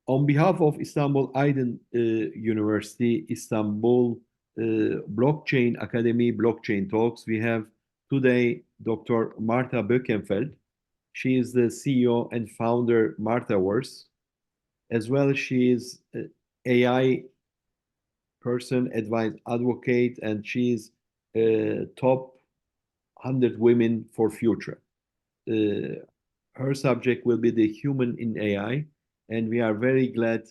On behalf of Istanbul Aydın University, Istanbul Blockchain Academy, Blockchain Talks, we have today Dr. Martha Boeckenfeld. She is the CEO and founder Marthaverse. As well, she is AI person, advice advocate, and she is top 100 women for future. Her subject will be the human in AI, and we are very glad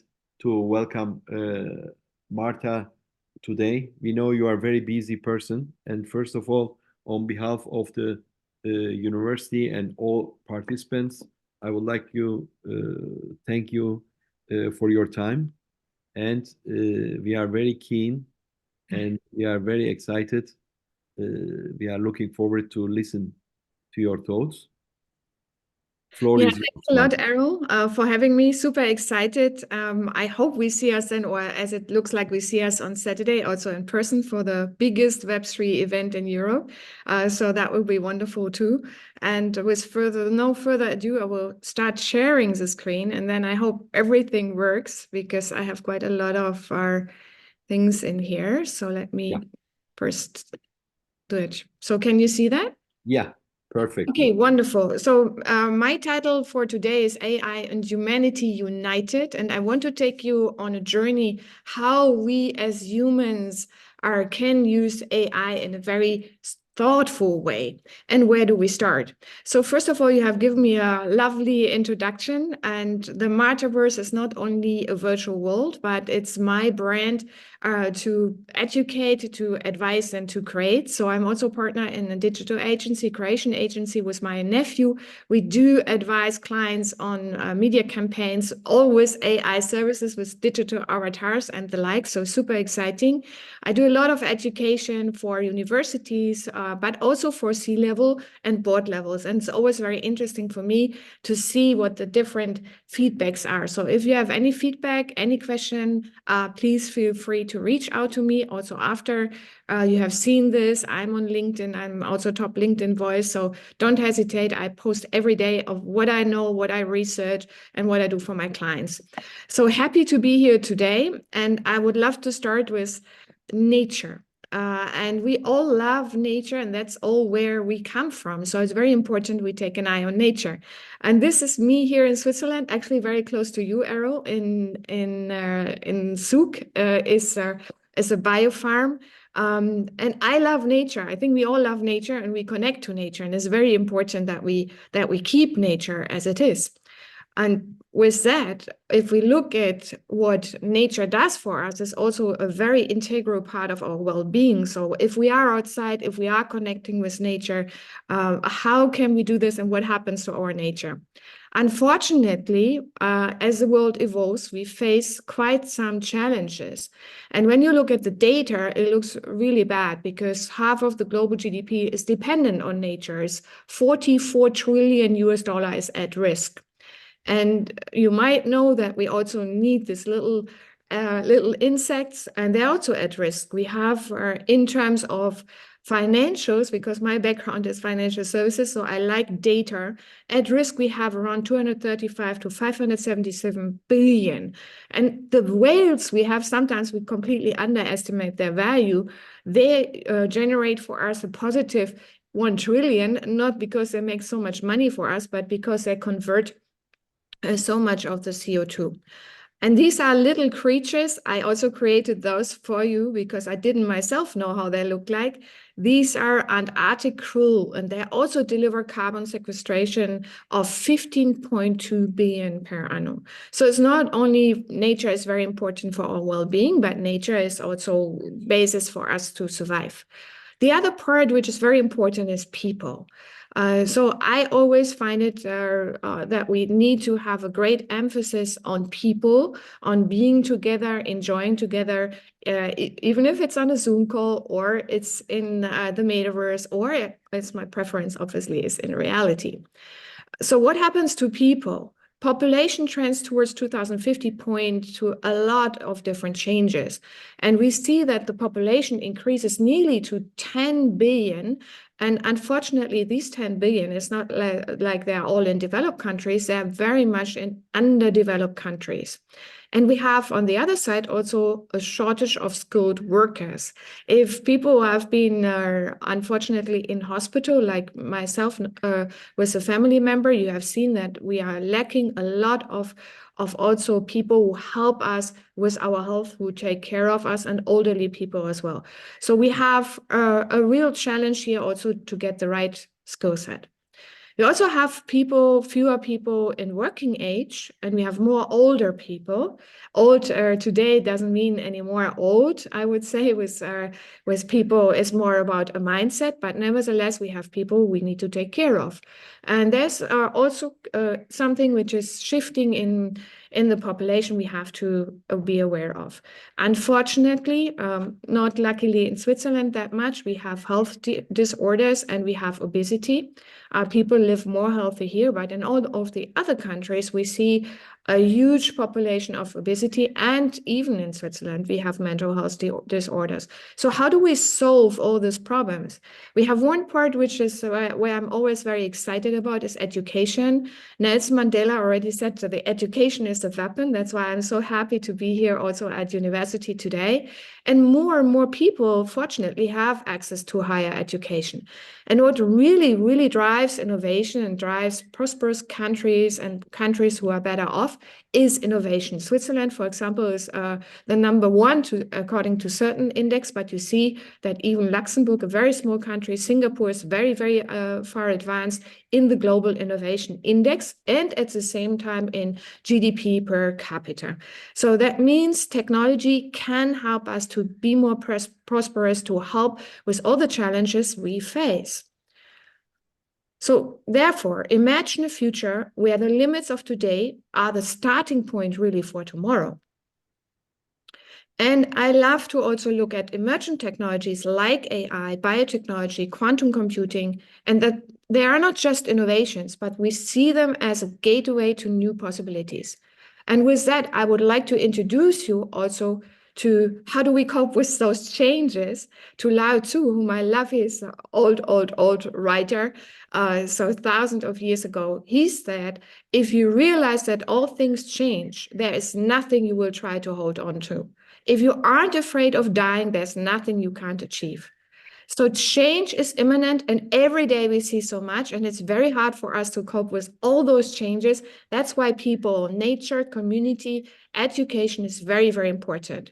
to welcome Martha today. We know you are a very busy person, and first of all, on behalf of the university and all participants, I would like you thank you for your time, and we are very keen and we are very excited. We are looking forward to listen to your thoughts. Floor Yeah, is thanks a lot, Erol, for having me. Super excited. I hope we see us then, or as it looks like we see us on Saturday, also in person for the biggest Web3 event in Europe. So that will be wonderful too. And with no further ado, I will start sharing the screen, and then I hope everything works because I have quite a lot of things in here. So let me first do it. So can you see that? Yeah, perfect. Okay, wonderful. So my title for today is AI and Humanity United, and I want to take you on a journey how we as humans can use AI in a very thoughtful way. And where do we start? So first of all, you have given me a lovely introduction, and the Marthaverse is not only a virtual world, but it's my brand to educate, to advise, and to create. So I'm also a partner in a digital agency, creation agency with my nephew. We do advise clients on media campaigns, always AI services with digital avatars and the like. So super exciting. I do a lot of education for universities, but also for C-level and board levels. And it's always very interesting for me to see what the different feedbacks are. So if you have any feedback, any question, please feel free to reach out to me. Also after you have seen this, I'm on LinkedIn. I'm also top LinkedIn voice. So don't hesitate. I post every day of what I know, what I research, and what I do for my clients. So happy to be here today. And I would love to start with nature. And we all love nature, and that's all where we come from. So it's very important we take an eye on nature. And this is me here in Switzerland, actually very close to you, Erol, in Zug, is a biofarm. And I love nature. I think we all love nature, and we connect to nature. And it's very important that we keep nature as it is. And with that, if we look at what nature does for us, it's also a very integral part of our well-being. So if we are outside, if we are connecting with nature, how can we do this and what happens to our nature? Unfortunately, as the world evolves, we face quite some challenges. And when you look at the data, it looks really bad because half of the global GDP is dependent on nature. It's $44 trillion is at risk. And you might know that we also need these little insects, and they're also at risk. We have, in terms of financials, because my background is financial services, so I like data. At risk, we have around 235 to 577 billion. And the whales we have, sometimes we completely underestimate their value. They generate for us a positive 1 trillion, not because they make so much money for us, but because they convert so much of the CO2. And these are little creatures. I also created those for you because I didn't myself know how they look like. These are Antarctic krill, and they also deliver carbon sequestration of 15.2 billion per annum. So it's not only nature is very important for our well-being, but nature is also basis for us to survive. The other part, which is very important, is people. So I always find it that we need to have a great emphasis on people, on being together, enjoying together, even if it's on a Zoom call or it's in the metaverse, or it's my preference, obviously, is in reality. So what happens to people? Population trends towards 2050 point to a lot of different changes. And we see that the population increases nearly to 10 billion And unfortunately, these 10 billion is not like they're all in developed countries, they're very much in underdeveloped countries. And we have on the other side also a shortage of skilled workers. If people have been unfortunately in hospital, like myself with a family member, you have seen that we are lacking a lot of also people who help us with our health, who take care of us, and elderly people as well. So we have a real challenge here also to get the right skill set. We also have fewer people in working age, and we have more older people. Old today doesn't mean anymore old, I would say, with people is more about a mindset, but nevertheless, we have people we need to take care of. And there's also something which is shifting in the population we have to be aware of. Unfortunately, not luckily in Switzerland that much, we have health disorders and we have obesity. People live more healthy here, but in all of the other countries, we see a huge population of obesity, and even in Switzerland, we have mental health disorders. So how do we solve all these problems? We have one part which is where I'm always very excited about is education. Nelson Mandela already said that the education is the weapon. That's why I'm so happy to be here also at university today. And more people, fortunately, have access to higher education. And what really, really drives innovation and drives prosperous countries and countries who are better off is innovation. Switzerland, for example, is the number one according to certain index, but you see that even Luxembourg, a very small country, Singapore is very, very far advanced in the global innovation index and at the same time in GDP per capita. So that means technology can help us to be more prosperous, to help with all the challenges we face. So therefore, imagine a future where the limits of today are the starting point really for tomorrow. And I love to also look at emergent technologies like AI, biotechnology, quantum computing, and that they are not just innovations, but we see them as a gateway to new possibilities. And with that, I would like to introduce you also to how do we cope with those changes, to Lao Tzu, whom I love. He's an old writer. So thousands of years ago, he said, if you realize that all things change, there is nothing you will try to hold on to. If you aren't afraid of dying, there's nothing you can't achieve. So change is imminent, and every day we see so much, and it's very hard for us to cope with all those changes. That's why people, nature, community, education is very, very important.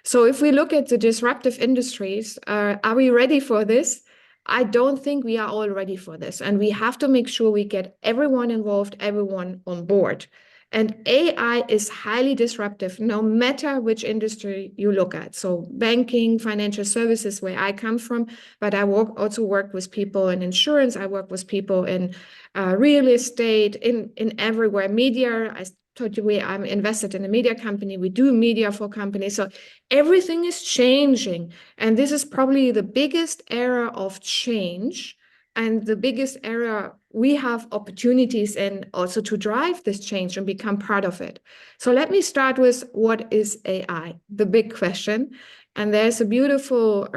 So if we look at the disruptive industries, are we ready for this? I don't think we are all ready for this, and we have to make sure we get everyone involved, everyone on board. And AI is highly disruptive, no matter which industry you look at. So banking, financial services, where I come from, but I also work with people in insurance. I work with people in real estate, in everywhere. Media, I told you I'm invested in a media company. We do media for companies. So everything is changing. And this is probably the biggest era of change and the biggest area we have opportunities in also to drive this change and become part of it. So let me start with what is AI, the big question. And there's a beautiful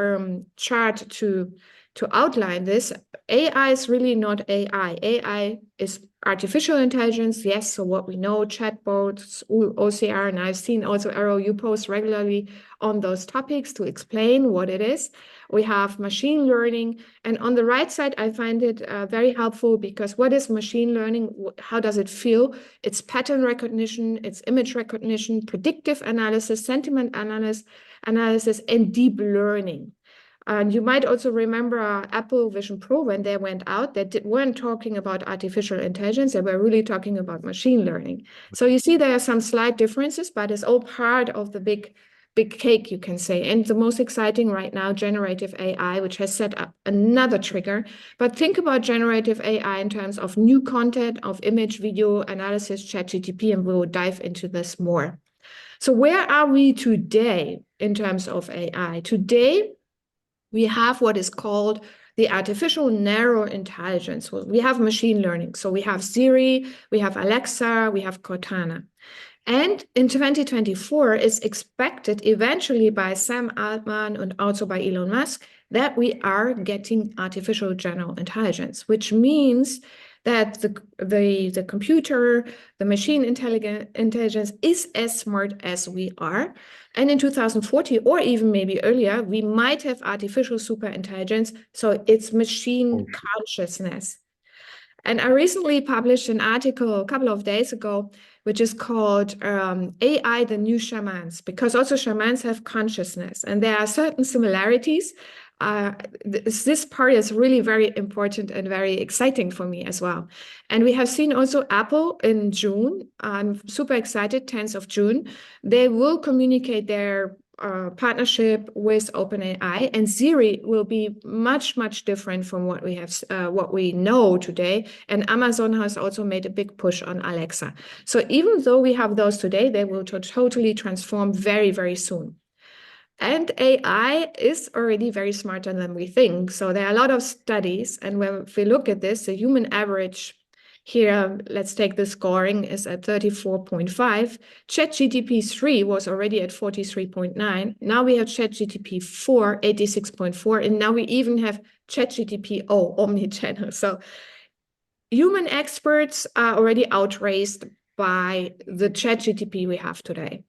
chart to outline this. AI is really not AI. AI is artificial intelligence, yes, so what we know, chatbots, OCR, and I've seen also Erol, you post regularly on those topics to explain what it is. We have machine learning, and on the right side, I find it very helpful because what is machine learning? How does it feel? It's pattern recognition, it's image recognition, predictive analysis, sentiment analysis, and deep learning. And you might also remember Apple Vision Pro, when they went out, they weren't talking about artificial intelligence, they were really talking about machine learning. So you see there are some slight differences, but it's all part of the big cake, you can say. And the most exciting right now, generative AI, which has set up another trigger. But think about generative AI in terms of new content, of image, video analysis, ChatGPT, and we'll dive into this more. So where are we today in terms of AI? Today, we have what is called the artificial narrow intelligence. We have machine learning. So we have Siri, we have Alexa, we have Cortana. And in 2024, it's expected eventually by Sam Altman and also by Elon Musk that we are getting artificial general intelligence, which means that the computer, the machine intelligence is as smart as we are. And in 2040, or even maybe earlier, we might have artificial super intelligence. So it's machine consciousness. And I recently published an article a couple of days ago, which is called AI, the New Shamans, because also shamans have consciousness. And there are certain similarities. This part is really very important and very exciting for me as well. And we have seen also Apple in June. I'm super excited, 10th of June. They will communicate their partnership with OpenAI, and Siri will be much, much different from what we have, what we know today. And Amazon has also made a big push on Alexa. So even though we have those today, they will totally transform very, very soon. And AI is already very smarter than we think. So there are a lot of studies, and when we look at this, the human average here, let's take the scoring, is at 34.5. ChatGPT 3 was already at 43.9. Now we have ChatGPT 4, 86.4. And now we even have ChatGPT omnichannel. So human experts are already outraged by the ChatGPT we have today.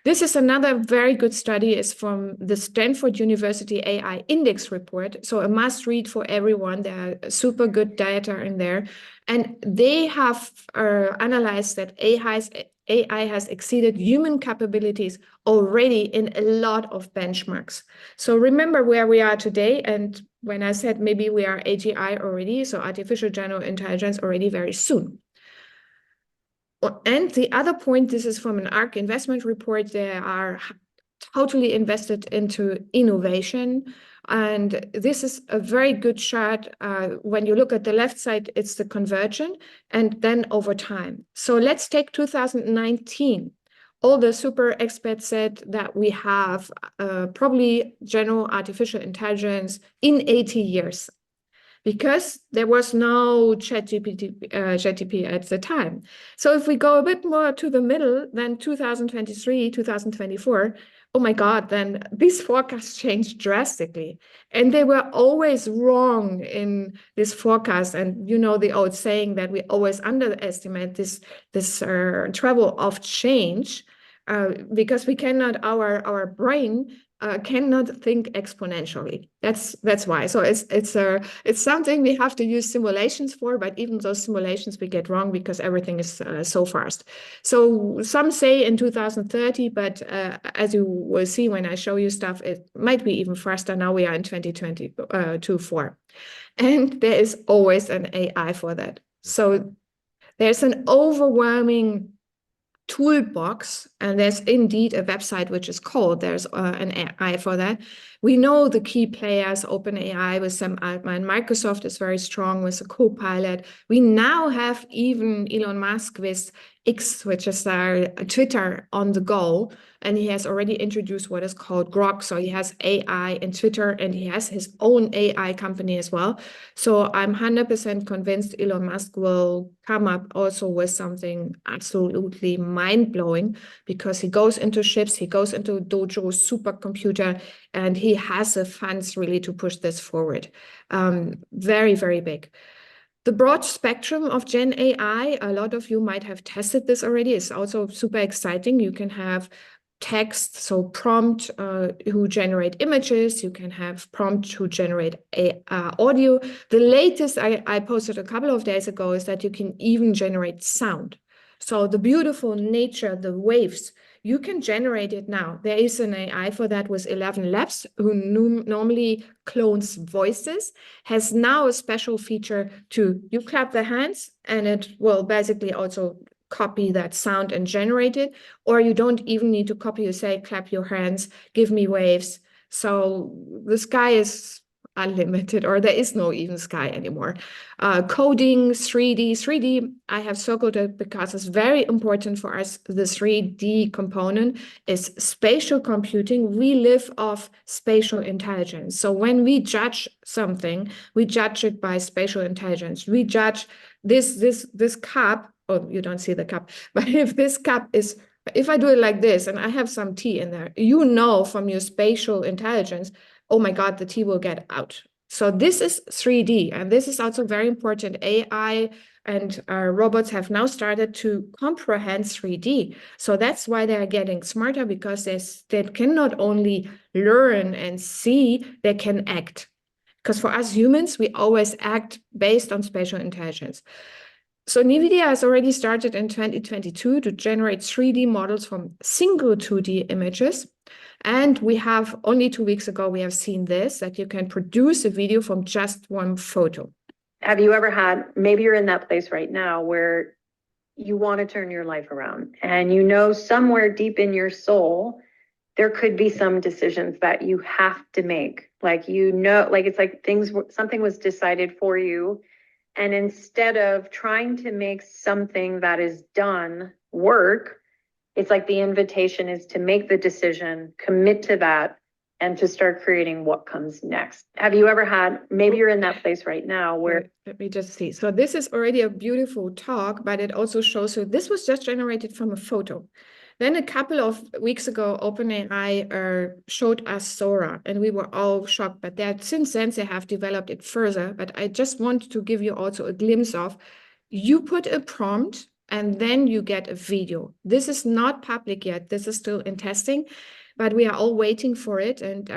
This is another very good study. It's from the Stanford University AI Index report. So a must read for everyone. There are super good data in there. And they have analyzed that AI has exceeded human capabilities already in a lot of benchmarks. So remember where we are today. And when I said maybe we are AGI already, so artificial general intelligence already very soon. And the other point, this is from an ARK investment report, they are totally invested into innovation. And this is a very good chart. When you look at the left side, it's the conversion and then over time. So let's take 2019. All the super experts said that we have probably general artificial intelligence in 80 years. Because there was no ChatGPT at the time. So if we go a bit more to the middle, then 2023, 2024, oh my God, then these forecasts changed drastically. And they were always wrong in this forecast. And you know the old saying that we always underestimate this travel of change because we cannot, our brain cannot think exponentially. That's why. So it's something we have to use simulations for, but even those simulations we get wrong because everything is so fast. So some say in 2030, but as you will see when I show you stuff, it might be even faster. Now we are in 2024, and there is always an AI for that. So there's an overwhelming toolbox, and there's indeed a website which is called, there's an AI for that. We know the key players, OpenAI with Sam Altman, Microsoft is very strong with the Copilot. We now have even Elon Musk with X, which is our Twitter on the go, and he has already introduced what is called Grok. So he has AI in Twitter, and he has his own AI company as well. So I'm 100% convinced Elon Musk will come up also with something absolutely mind-blowing, because he goes into ships, he goes into Dojo supercomputer, and he has the funds really to push this forward. Very, very big. The broad spectrum of Gen AI, a lot of you might have tested this already. It's also super exciting. You can have text, so prompt who generate images. You can have prompt who generate audio. The latest I posted a couple of days ago is that you can even generate sound. So the beautiful nature, the waves, you can generate it now. There is an AI for that with 11 Labs, who normally clones voices, has now a special feature to, you clap the hands and it will basically also copy that sound and generate it, or you don't even need to copy, you say, clap your hands, give me waves. So the sky is unlimited, or there is no even sky anymore. Coding, 3D, I have circled it because it's very important for us. The 3D component is spatial computing. We live off spatial intelligence. So when we judge something, we judge it by spatial intelligence. We judge this cup, oh, you don't see the cup, but if this cup is, if I do it like this and I have some tea in there, you know from your spatial intelligence oh my God, the tea will get out. So this is 3D, and this is also very important. AI and robots have now started to comprehend 3D. So that's why they're getting smarter, because they can not only learn and see, they can act. Because for us humans, we always act based on spatial intelligence. So NVIDIA has already started in 2022 to generate 3D models from single 2D images. And we have, only 2 weeks ago, we have seen this, that you can produce a video from just one photo. Have you ever had, maybe you're in that place right now where you want to turn your life around, and you know somewhere deep in your soul, there could be some decisions that you have to make. Like, you know, like it's like something was decided for you. And instead of trying to make something that is done work, it's like the invitation is to make the decision, commit to that, and to start creating what comes next. Have you ever had, maybe you're in that place right now where... Let me just see. So this is already a beautiful talk, but it also shows you this was just generated from a photo. Then a couple of weeks ago, OpenAI showed us Sora, and we were all shocked. But since then, they have developed it further. But I just want to give you also a glimpse of, you put a prompt, and then you get a video. This is not public yet. This is still in testing, but we are all waiting for it. And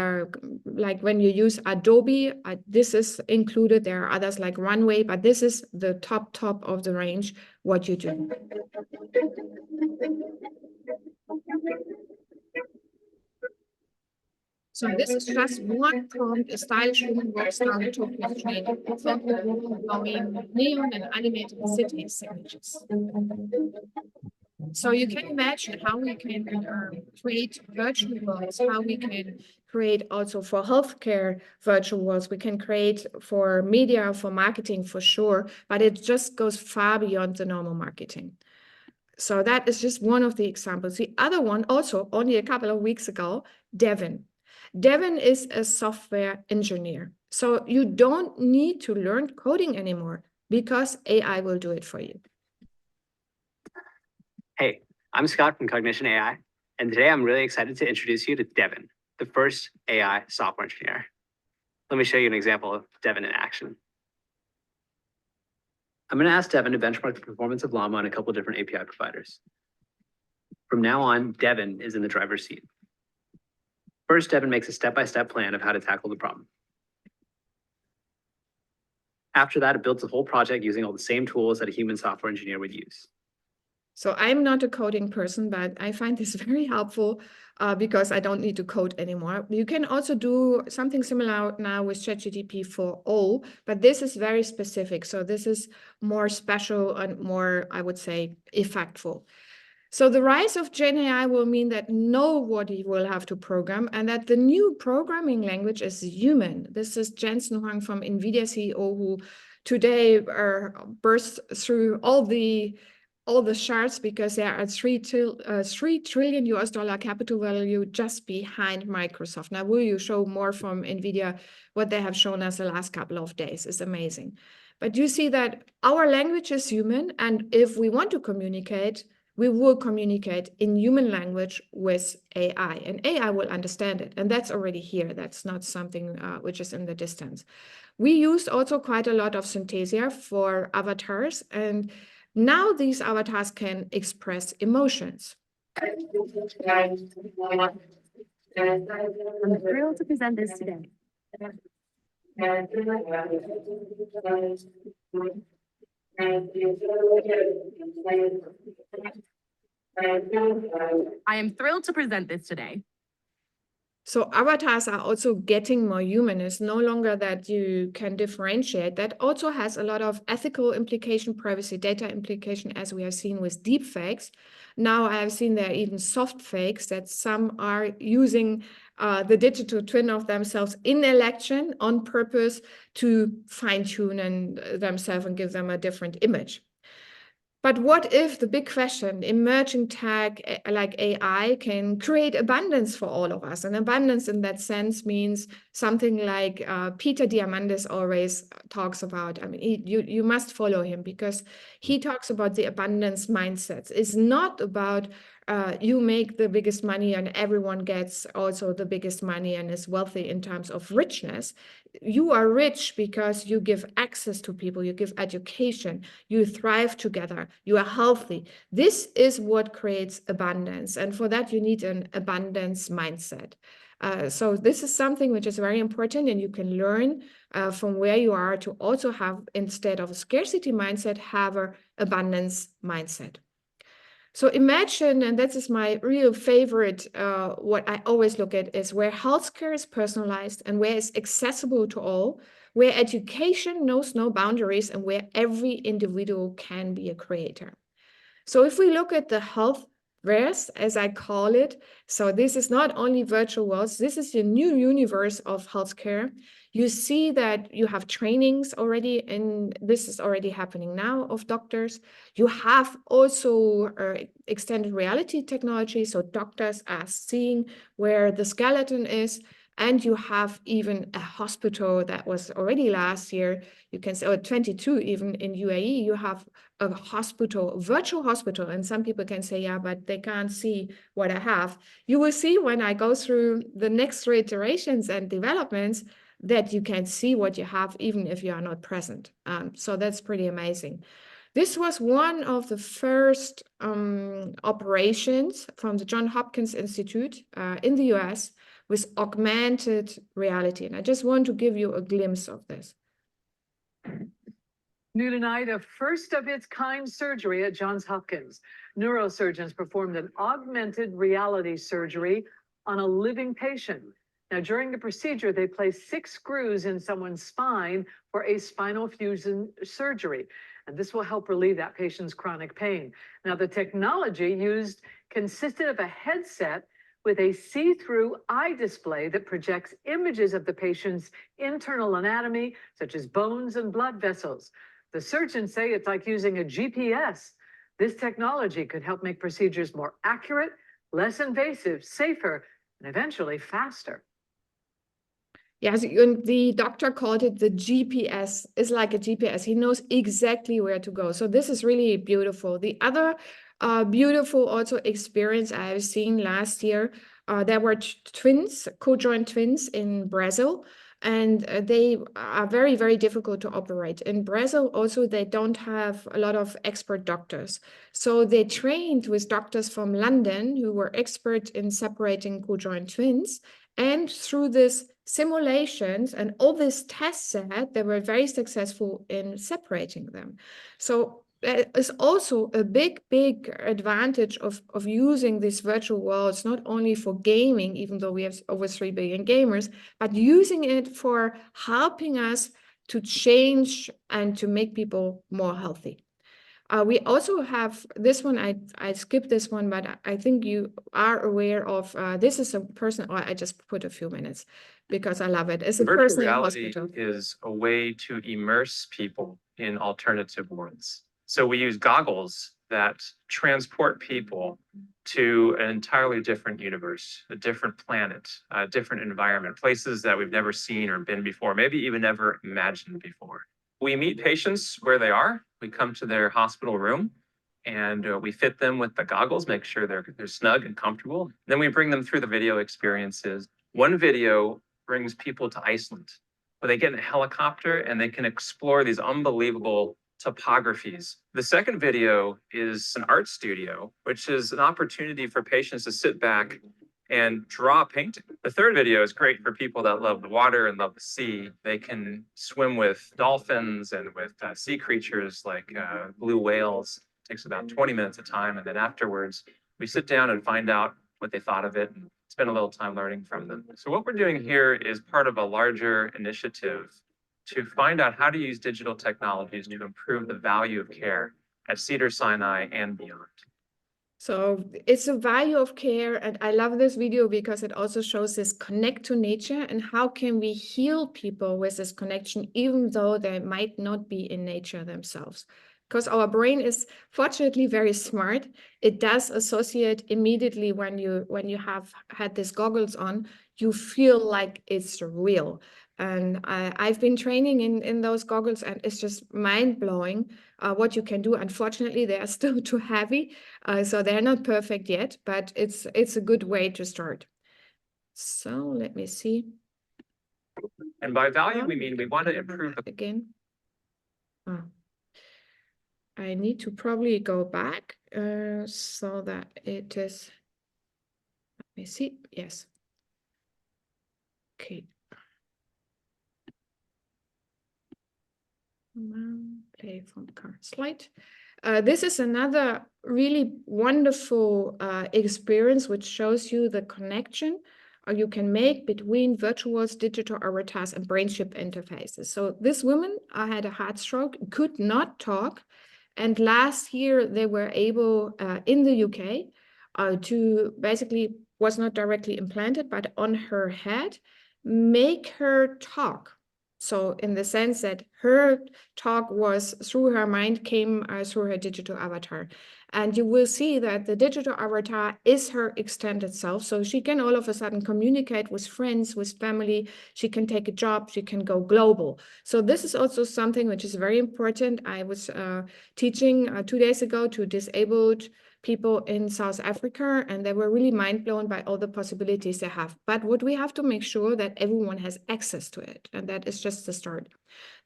like when you use Adobe, this is included. There are others like Runway, but this is the top of the range, what you do. So this is just one prompt, a stylish woman walks down the Tokyo street, blowing neon and animated city signatures. So you can imagine how we can create virtual worlds, how we can create also for healthcare virtual worlds, we can create for media, for marketing for sure, but it just goes far beyond the normal marketing. So that is just one of the examples. The other one also, only a couple of weeks ago, Devin. Devin is a software engineer. So you don't need to learn coding anymore because AI will do it for you. Hey, I'm Scott from Cognition AI, and today I'm really excited to introduce you to Devin, the first AI software engineer. Let me show you an example of Devin in action. I'm going to ask Devin to benchmark the performance of Llama on a couple different API providers. From now on, Devin is in the driver's seat. First, Devin makes a step-by-step plan of how to tackle the problem. After that, it builds the whole project using all the same tools that a human software engineer would use. So I'm not a coding person, but I find this very helpful because I don't need to code anymore. You can also do something similar now with ChatGPT for all, but this is very specific. So this is more special and more, I would say, effectful. So the rise of Gen AI will mean that nobody will have to program, and that the new programming language is human. This is Jensen Huang from NVIDIA CEO, who today burst through all the charts because there are $3 trillion US capital value just behind Microsoft. Now, will you show more from NVIDIA? What they have shown us the last couple of days is amazing. But you see that our language is human, and if we want to communicate, we will communicate in human language with AI, and AI will understand it. And that's already here. That's not something which is in the distance. We used also quite a lot of Synthesia for avatars, and now these avatars can express emotions. I'm thrilled to present this today. I am thrilled to present this today. So avatars are also getting more human. It's no longer that you can differentiate. That also has a lot of ethical implication, privacy data implication, as we have seen with deepfakes. Now I have seen there are even soft fakes that some are using the digital twin of themselves in election on purpose to fine-tune themselves and give them a different image. But what if the big question, emerging tech like AI can create abundance for all of us? And abundance in that sense means something like Peter Diamandis always talks about. I mean, you must follow him because he talks about the abundance mindsets. It's not about you make the biggest money and everyone gets also the biggest money and is wealthy in terms of richness. You are rich because you give access to people, you give education, you thrive together, you are healthy. This is what creates abundance. And for that, you need an abundance mindset. So this is something which is very important, and you can learn from where you are to also have, instead of a scarcity mindset, have an abundance mindset. So imagine, and that is my real favorite, what I always look at is where healthcare is personalized and where it's accessible to all, where education knows no boundaries, and where every individual can be a creator. So if we look at the Healthverse, as I call it, so this is not only virtual worlds, this is the new universe of healthcare. You see that you have trainings already, and this is already happening now, of doctors. You have also extended reality technology, so doctors are seeing where the skeleton is. And you have even a hospital that was already last year, you can say, or 22 even in UAE, you have a hospital, a virtual hospital. And some people can say, yeah, but they can't see what I have. You will see when I go through the next 3 iterations and developments that you can see what you have, even if you are not present. So that's pretty amazing. This was one of the first operations from the Johns Hopkins Institute in the US with augmented reality. And I just want to give you a glimpse of this. New tonight, a first of its kind surgery at Johns Hopkins. Neurosurgeons performed an augmented reality surgery on a living patient. Now, during the procedure, they placed 6 screws in someone's spine for a spinal fusion surgery. And this will help relieve that patient's chronic pain. Now, the technology used consisted of a headset with a see-through eye display that projects images of the patient's internal anatomy, such as bones and blood vessels. The surgeons say it's like using a GPS. This technology could help make procedures more accurate, less invasive, safer, and eventually faster. Yes, and the doctor called it the GPS. It's like a GPS. He knows exactly where to go. So this is really beautiful. The other beautiful also experience I've seen last year, there were twins, co-joined twins in Brazil, and they are very, very difficult to operate. In Brazil also, they don't have a lot of expert doctors. So they trained with doctors from London who were expert in separating co-joined twins. And through this simulations and all this test set, they were very successful in separating them. So that is also a big, big advantage of using these virtual worlds, not only for gaming, even though we have over 3 billion gamers, but using it for helping us to change and to make people more healthy. We also have this one, I skipped this one, but I think you are aware of, this is a person, or I just put a few minutes because I love it. It's a Virtual person in reality hospital. is a way to immerse people in alternative worlds. So we use goggles that transport people to an entirely different universe, a different planet, a different environment, places that we've never seen or been before, maybe even never imagined before. We meet patients where they are. We come to their hospital room and we fit them with the goggles, make sure they're snug and comfortable. Then we bring them through the video experiences. One video brings people to Iceland, where they get in a helicopter and they can explore these unbelievable topographies. The second video is an art studio, which is an opportunity for patients to sit back and draw a painting. The third video is great for people that love the water and love the sea. They can swim with dolphins and with sea creatures like blue whales. It takes about 20 minutes of time. And then afterwards, we sit down and find out what they thought of it and spend a little time learning from them. So what we're doing here is part of a larger initiative to find out how to use digital technologies to improve the value of care at Cedars-Sinai and beyond. So it's a value of care, and I love this video because it also shows this connect to nature and how can we heal people with this connection, even though they might not be in nature themselves. because our brain is fortunately very smart. It does associate immediately when you have had these goggles on, you feel like it's real. And I've been training in those goggles, and it's just mind-blowing what you can do. Unfortunately, they are still too heavy, so they're not perfect yet, but it's a good way to start. So let me see. And by value, we mean we want to improve the Again. Oh. I need to probably go back so that it is, let me see, yes. Okay. Play from the current slide. This is another really wonderful experience which shows you the connection you can make between virtuals, digital avatars, and brain chip interfaces. So this woman had a heart stroke, could not talk, and last year they were able in the UK to basically, was not directly implanted, but on her head, make her talk. So in the sense that her talk was through her mind, came through her digital avatar. And you will see that the digital avatar is her extended self. So she can all of a sudden communicate with friends, with family. She can take a job. She can go global. So this is also something which is very important. I was teaching 2 days ago to disabled people in South Africa, and they were really mind blown by all the possibilities they have. But what we have to make sure that everyone has access to it, and that is just the start.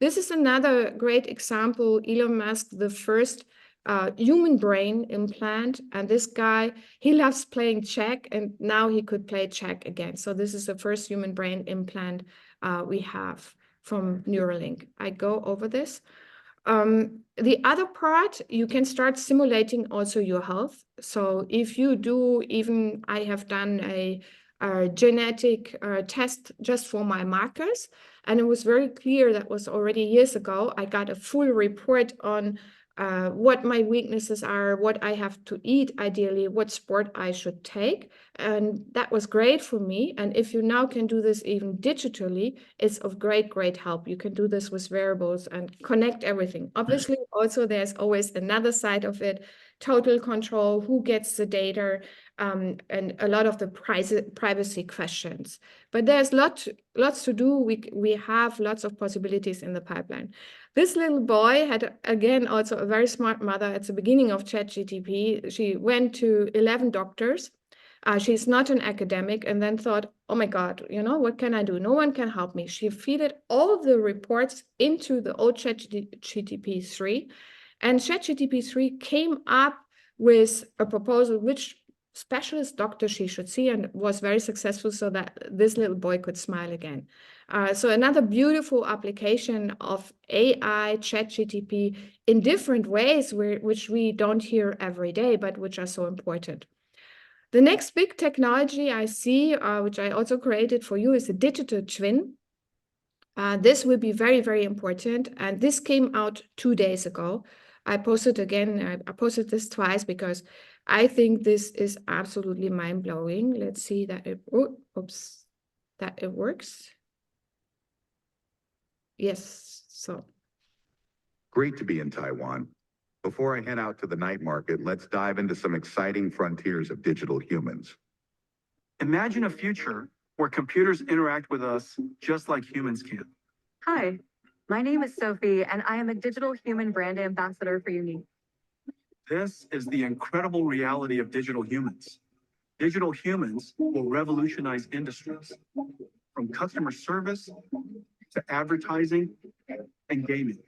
This is another great example. Elon Musk, the first human brain implant, and this guy, he loves playing Czech, and now he could play Czech again. So this is the first human brain implant we have from Neuralink. I go over this. The other part, you can start simulating also your health. So if you do, even I have done a genetic test just for my markers, and it was very clear, that was already years ago. I got a full report on what my weaknesses are, what I have to eat ideally, what sport I should take. And that was great for me. And if you now can do this even digitally, it's of great, great help. You can do this with wearables and connect everything. Obviously, also there's always another side of it, total control, who gets the data, and a lot of the privacy questions. But there's lots to do. We have lots of possibilities in the pipeline. This little boy had, again, also a very smart mother at the beginning of ChatGPT. She went to 11 doctors. She's not an academic, and then thought, oh my God, what can I do? No one can help me. She fed all the reports into the old ChatGPT 3, and ChatGPT 3 came up with a proposal which specialist doctor she should see, and was very successful, so that this little boy could smile again. So another beautiful application of AI, ChatGPT in different ways, which we don't hear every day, but which are so important. The next big technology I see, which I also created for you, is a digital twin. This will be very, very important. And this came out 2 days ago. I posted again, I posted this twice because I think this is absolutely mind-blowing. Let's see that that it works. Yes, so. Great to be in Taiwan. Before I head out to the night market, let's dive into some exciting frontiers of digital humans. Imagine a future where computers interact with us just like humans can. Hi, my name is Sophie, and I am a digital human brand ambassador for Unique. This is the incredible reality of digital humans. Digital humans will revolutionize industries, from customer service to advertising and gaming.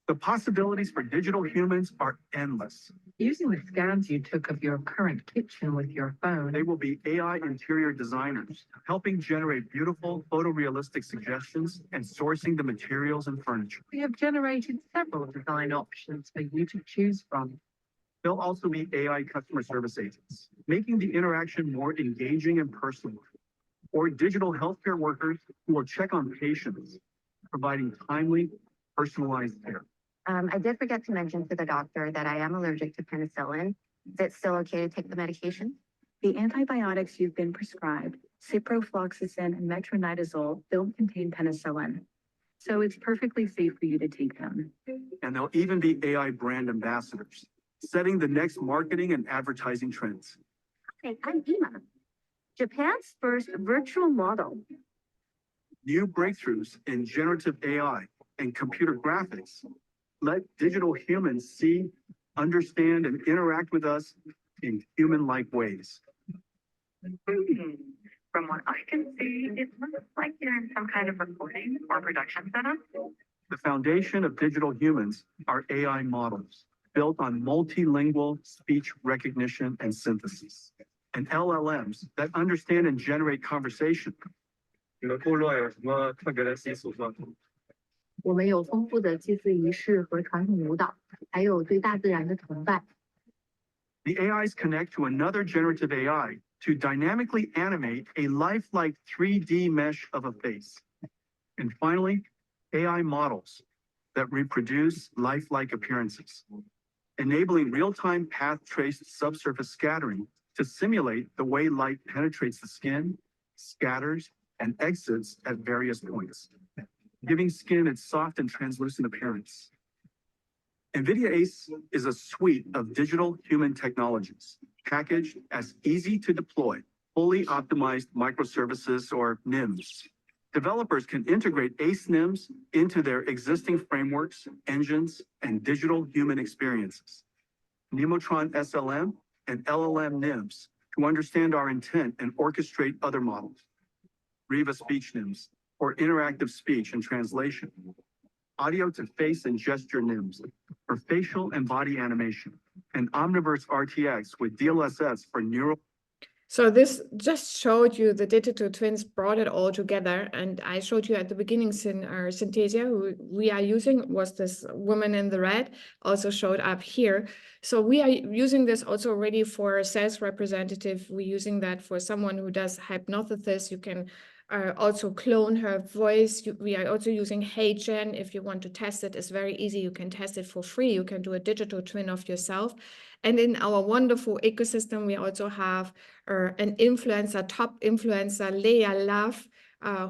The possibilities for digital humans are endless. Using the scans you took of your current kitchen with your phone, They will be AI interior designers, helping generate beautiful photorealistic suggestions and sourcing the materials and furniture. we have generated several design options for you to choose from. They'll also be AI customer service agents, making the interaction more engaging and personal. Or digital healthcare workers who will check on patients, providing timely, personalized care. I did forget to mention to the doctor that I am allergic to penicillin. Is it still okay to take the medication? The antibiotics you've been prescribed, ciprofloxacin and metronidazole, don't contain penicillin. So it's perfectly safe for you to take them. And they'll even be AI brand ambassadors, setting the next marketing and advertising trends. Hi, I'm Ima, Japan's first virtual model. New breakthroughs in generative AI and computer graphics let digital humans see, understand, and interact with us in human-like ways. From what I can see, it looks like you're in some kind of recording or production setup. The foundation of digital humans are AI models built on multilingual speech recognition and synthesis, and LLMs that understand and generate conversation. 我们有丰富的祭祀仪式和传统舞蹈，还有对大自然的崇拜。The AIs connect to another generative AI to dynamically animate a lifelike 3D mesh of a face. And finally, AI models that reproduce lifelike appearances, enabling real-time path-traced subsurface scattering to simulate the way light penetrates the skin, scatters, and exits at various points, giving skin its soft and translucent appearance. NVIDIA ACE is a suite of digital human technologies packaged as easy to deploy, fully optimized microservices or NIMs. Developers can integrate ACE NIMs into their existing frameworks, engines, and digital human experiences. Nemotron SLM and LLM NIMs to understand our intent and orchestrate other models. Riva speech NIMs for interactive speech and translation. Audio to face and gesture NIMs for facial and body animation, and Omniverse RTX with DLSS for neural. So this just showed you the digital twins brought it all together. And I showed you at the beginning, Synthesia, who we are using, was this woman in the red, also showed up here. So we are using this also already for a sales representative. We're using that for someone who does hypnosis. You can also clone her voice. We are also using HeyGen. If you want to test it, it's very easy. You can test it for free. You can do a digital twin of yourself. And in our wonderful ecosystem, we also have an influencer, top influencer, Leah Love,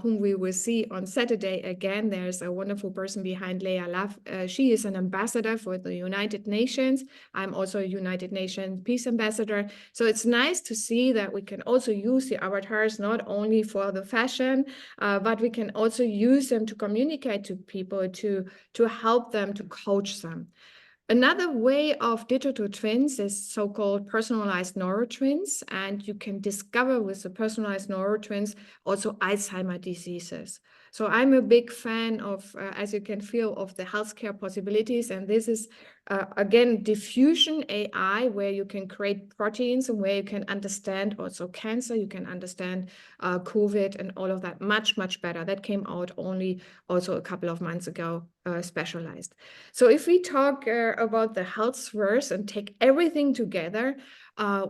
whom we will see on Saturday again. There's a wonderful person behind Leah Love. She is an ambassador for the United Nations. I'm also a United Nations Peace Ambassador. So it's nice to see that we can also use the avatars not only for the fashion, but we can also use them to communicate to people, to help them, to coach them. Another way of digital twins is so-called personalized neurotwins, and you can discover with the personalized neurotwins also Alzheimer's diseases. So I'm a big fan of, as you can feel, of the healthcare possibilities, and this is again diffusion AI, where you can create proteins and where you can understand also cancer, you can understand COVID and all of that much better. That came out only also a couple of months ago, specialized. So if we talk about the healthverse and take everything together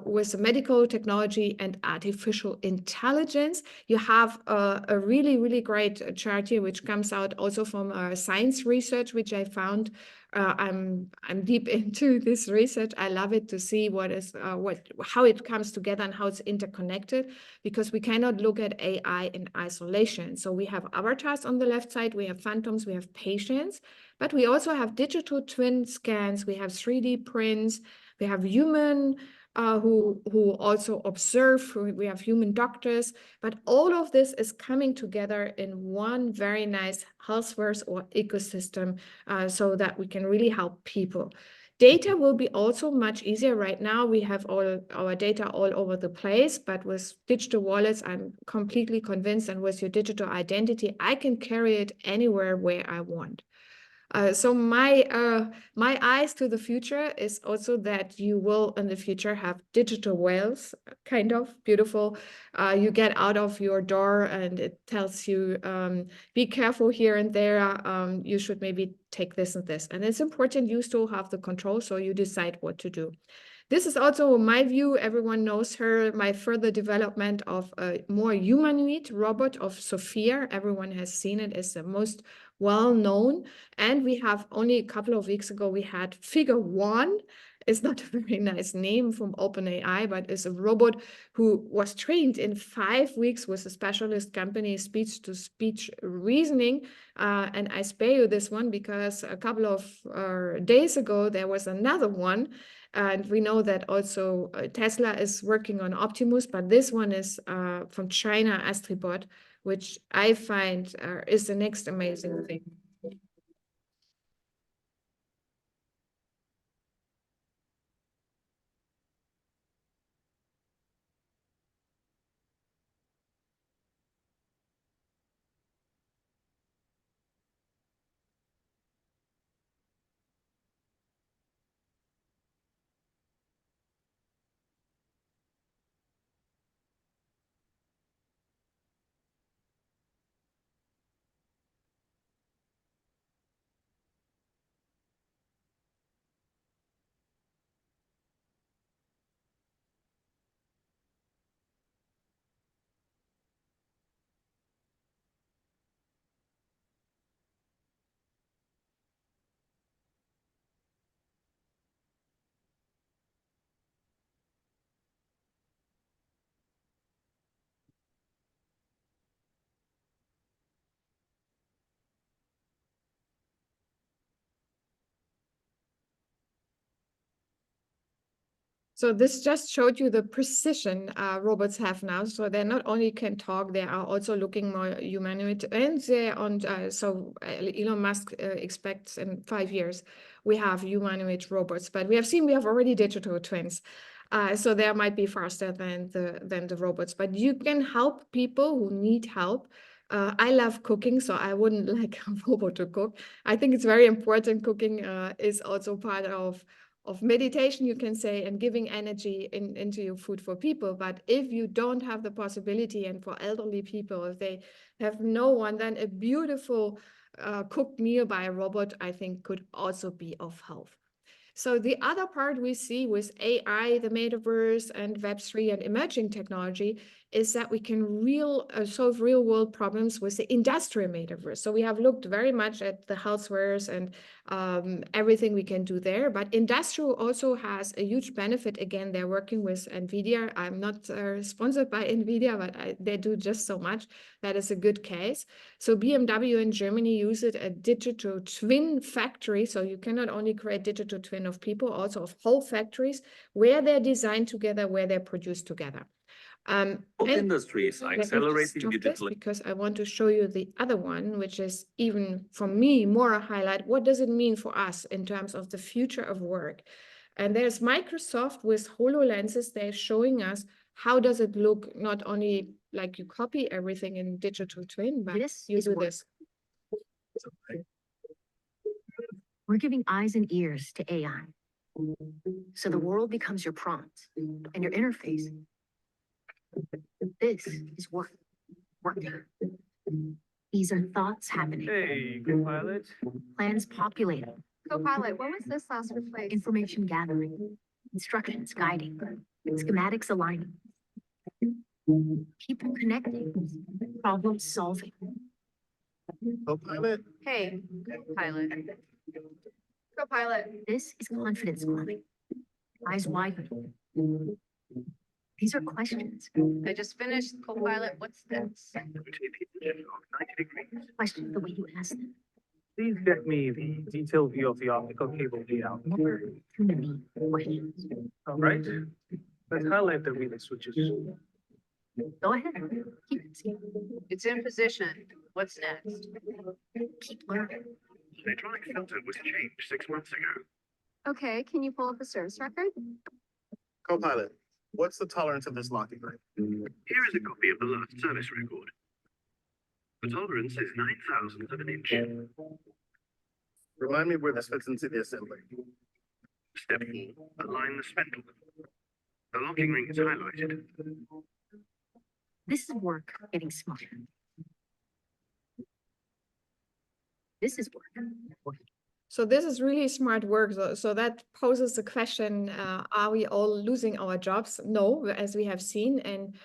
with medical technology and artificial intelligence, you have a really great chart here, which comes out also from science research, which I found. I'm deep into this research. I love it to see how it comes together and how it's interconnected, because we cannot look at AI in isolation. So we have avatars on the left side, we have phantoms, we have patients, but we also have digital twin scans, we have 3D prints, we have human who also observe, we have human doctors, but all of this is coming together in one very nice healthverse or ecosystem so that we can really help people. Data will be also much easier. Right now, we have all our data all over the place, but with digital wallets, I'm completely convinced, and with your digital identity, I can carry it anywhere where I want. So my eyes to the future is also that you will in the future have digital whales, kind of beautiful. You get out of your door and it tells you, be careful here and there. You should maybe take this and this. And it's important you still have the control, so you decide what to do. This is also my view. Everyone knows her. My further development of a more humanoid robot of Sophia. Everyone has seen it. It's the most well known. And we have only a couple of weeks ago, we had figure one. It's not a very nice name from OpenAI, but it's a robot who was trained in 5 weeks with a specialist company, speech-to-speech reasoning. And I spare you this one because a couple of days ago, there was another one. And we know that also Tesla is working on Optimus, but this one is from China, Astribot, which I find is the next amazing thing. So this just showed you the precision robots have now. So they not only can talk, they are also looking more humanoid. And they're on, Elon Musk expects in 5 years, we have humanoid robots. But we have seen we have already digital twins. So they might be faster than the robots. But you can help people who need help. I love cooking, so I wouldn't like a robot to cook. I think it's very important. Cooking is also part of meditation, you can say, and giving energy into your food for people. But if you don't have the possibility, and for elderly people, if they have no one, then a beautiful cooked meal by a robot, I think, could also be of help. So the other part we see with AI, the metaverse, and Web3 and emerging technology is that we can solve real world problems with the industrial metaverse. So we have looked very much at the healthwares and everything we can do there, but industrial also has a huge benefit. Again, they're working with NVIDIA. I'm not sponsored by NVIDIA, but they do just so much. That is a good case. So BMW in Germany uses a digital twin factory. So you can not only create digital twin of people, also of whole factories, where they're designed together, where they're produced together. Both industries are accelerating digitally. Because I want to show you the other one, which is even for me more a highlight. What does it mean for us in terms of the future of work? And there's Microsoft with HoloLenses. They're showing us how does it look, not only like you copy everything in digital twin, but you do this. We're giving eyes and ears to AI. So the world becomes your prompt and your interface. This is work. These are thoughts happening. Hey, Copilot. Plans populating. Copilot, when was this last replaced? Information gathering. Instructions guiding. Schematics aligning. People connecting. Problem solving. Copilot. Hey, Copilot. Copilot. This is confidence growing. Eyes widening. These are questions. I just finished Copilot. What's this? Questions the way you ask them. Please get me the detailed view of the optical cable layout. Never too many questions. All right. Let's highlight the relay switches. Go ahead. Keep asking. It's in position. What's next? Keep learning. The hydraulic filter was changed 6 months ago. Okay, can you pull up the service record? Copilot, what's the tolerance of this locking ring? Here is a copy of the last service record. The tolerance is 9,000ths of an inch. Remind me where this fits into the assembly. Step 4. Align the spindle. The locking ring is highlighted. This is work getting smarter. This is work. So this is really smart work. So that poses the question, are we all losing our jobs? No, as we have seen. And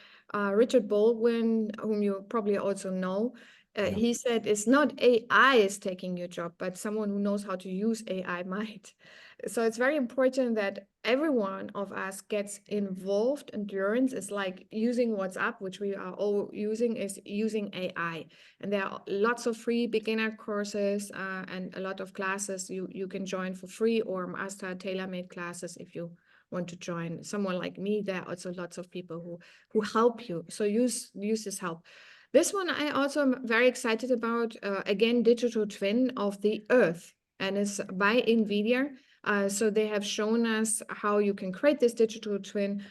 Richard Baldwin, whom you probably also know, he said it's not AI is taking your job, but someone who knows how to use AI might. So it's very important that every one of us gets involved, and learns. Is like using WhatsApp, which we are all using, is using AI. And there are lots of free beginner courses and a lot of classes you can join for free, or master tailor-made classes if you want to join someone like me. There are also lots of people who help you. So use this help. This one I also am very excited about, again, digital twin of the Earth, and it's by NVIDIA. So they have shown us how you can create this digital twin.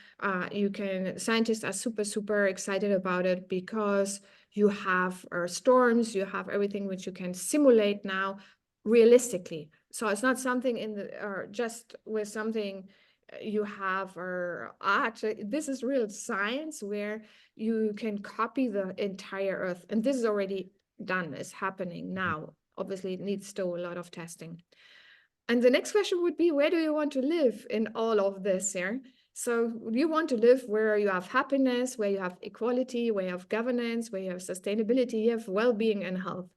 Scientists are super excited about it because you have storms, you have everything which you can simulate now realistically. So it's not something just with something you have or art. This is real science where you can copy the entire Earth, and this is already done. It's happening now. Obviously, it needs still a lot of testing. And the next question would be, where do you want to live in all of this here? So you want to live where you have happiness, where you have equality, where you have governance, where you have sustainability, you have well-being and health.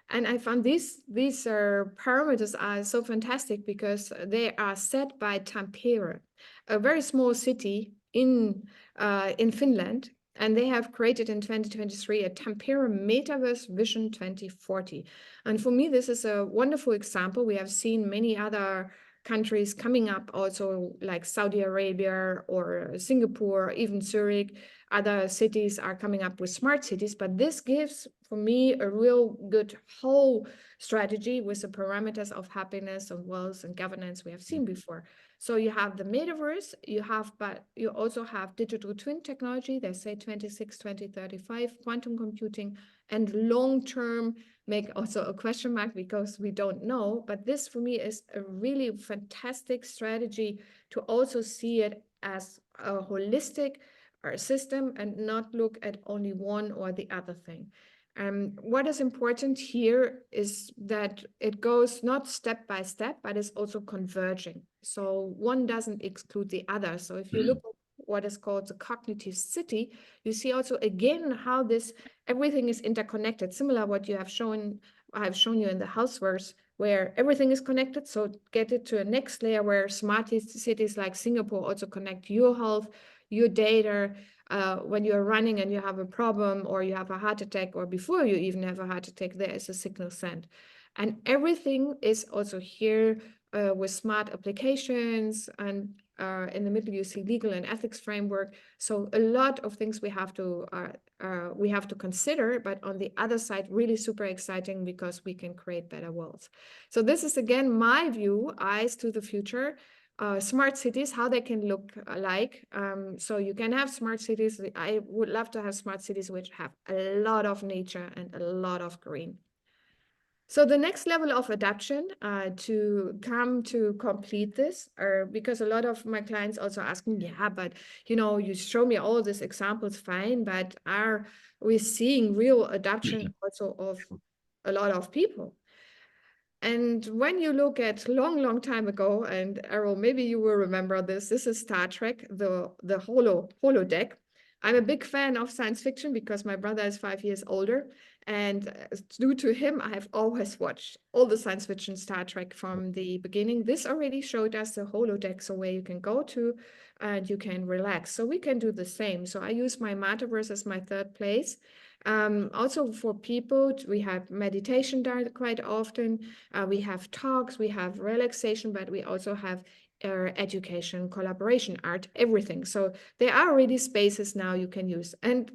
And I found these parameters are so fantastic because they are set by Tampere, a very small city in Finland. And they have created in 2023 a Tampere Metaverse Vision 2040. And for me, this is a wonderful example. We have seen many other countries coming up also, like Saudi Arabia or Singapore, even Zurich. Other cities are coming up with smart cities, but this gives, for me, a real good whole strategy with the parameters of happiness and wealth and governance we have seen before. So you have the metaverse, but you also have digital twin technology. They say 2035, quantum computing, and long-term, make also a question mark because we don't know. But this for me is a really fantastic strategy to also see it as a holistic system and not look at only one or the other thing. What is important here is that it goes not step by step, but it's also converging. So one doesn't exclude the other. So if you look at what is called the cognitive city, you see also again how everything is interconnected, similar what you have shown. I've shown you in the Houseverse, where everything is connected. So get it to a next layer where smart cities like Singapore also connect your health, your data. When you're running and you have a problem or you have a heart attack, or before you even have a heart attack, there is a signal sent. And everything is also here with smart applications, and in the middle you see legal and ethics framework. So a lot of things we have to consider, but on the other side, really super exciting because we can create better worlds. So this is again my view, eyes to the future. Smart cities, how they can look like. So you can have smart cities. I would love to have smart cities which have a lot of nature and a lot of green. So the next level of adaptation to come to complete this, because a lot of my clients also asking, yeah, but you show me all these examples, fine, but are we seeing real adoption also of a lot of people? And when you look at long time ago, and Erol, maybe you will remember this is Star Trek, the holodeck. I'm a big fan of science fiction because my brother is 5 years older, and due to him, I have always watched all the science fiction Star Trek from the beginning. This already showed us the holodeck, so where you can go to and you can relax. So we can do the same. So I use my Marthaverse as my third place. Also for people, we have meditation quite often. We have talks, we have relaxation, but we also have education, collaboration, art, everything. So there are already spaces now you can use. And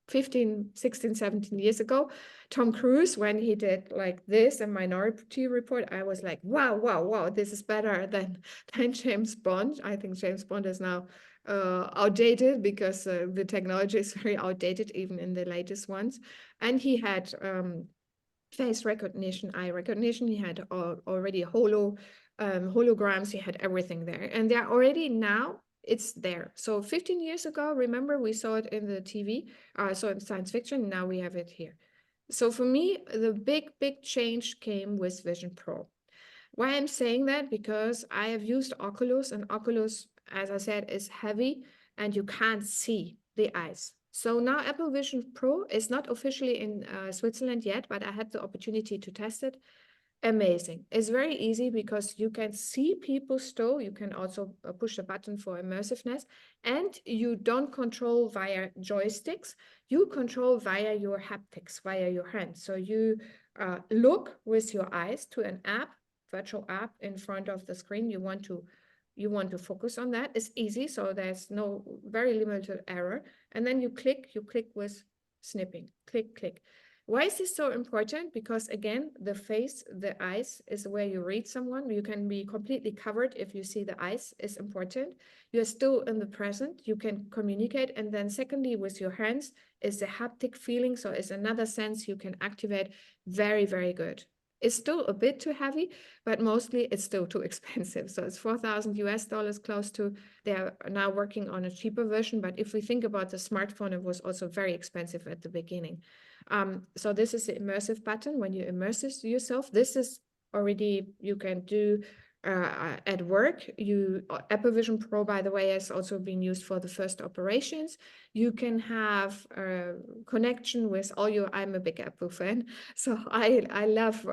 15, 16, 17 years ago, Tom Cruise, when he did like this, a Minority Report, I was like, wow, this is better than James Bond. I think James Bond is now outdated because the technology is very outdated, even in the latest ones. And he had face recognition, eye recognition. He had already holograms. He had everything there, and they're already now. It's there. So 15 years ago, remember, we saw it in the TV, saw it in science fiction. Now we have it here. So for me, the big change came with Vision Pro. Why I'm saying that? Because I have used Oculus, and Oculus, as I said, is heavy and you can't see the eyes. So now Apple Vision Pro is not officially in Switzerland yet, but I had the opportunity to test it. amazing. It's very easy because you can see people still. You can also push a button for immersiveness, and you don't control via joysticks. You control via your haptics, via your hands. So you look with your eyes to an app, virtual app in front of the screen. You want to focus on that. It's easy, so there's no very limited error. And then you click with snipping, click, click. Why is this so important? Because again, the face, the eyes is where you read someone. You can be completely covered if you see the eyes is important. You're still in the present, you can communicate. And then secondly, with your hands is the haptic feeling. So it's another sense you can activate. Very, very good. It's still a bit too heavy, but mostly it's still too expensive. So it's $4,000 close to. They're now working on a cheaper version. But if we think about the smartphone, it was also very expensive at the beginning. So this is the immersive button. When you immerse yourself, this is already, you can do at work. Apple Vision Pro, by the way, has also been used for the first operations. You can have a connection with all your, I'm a big Apple fan, so I love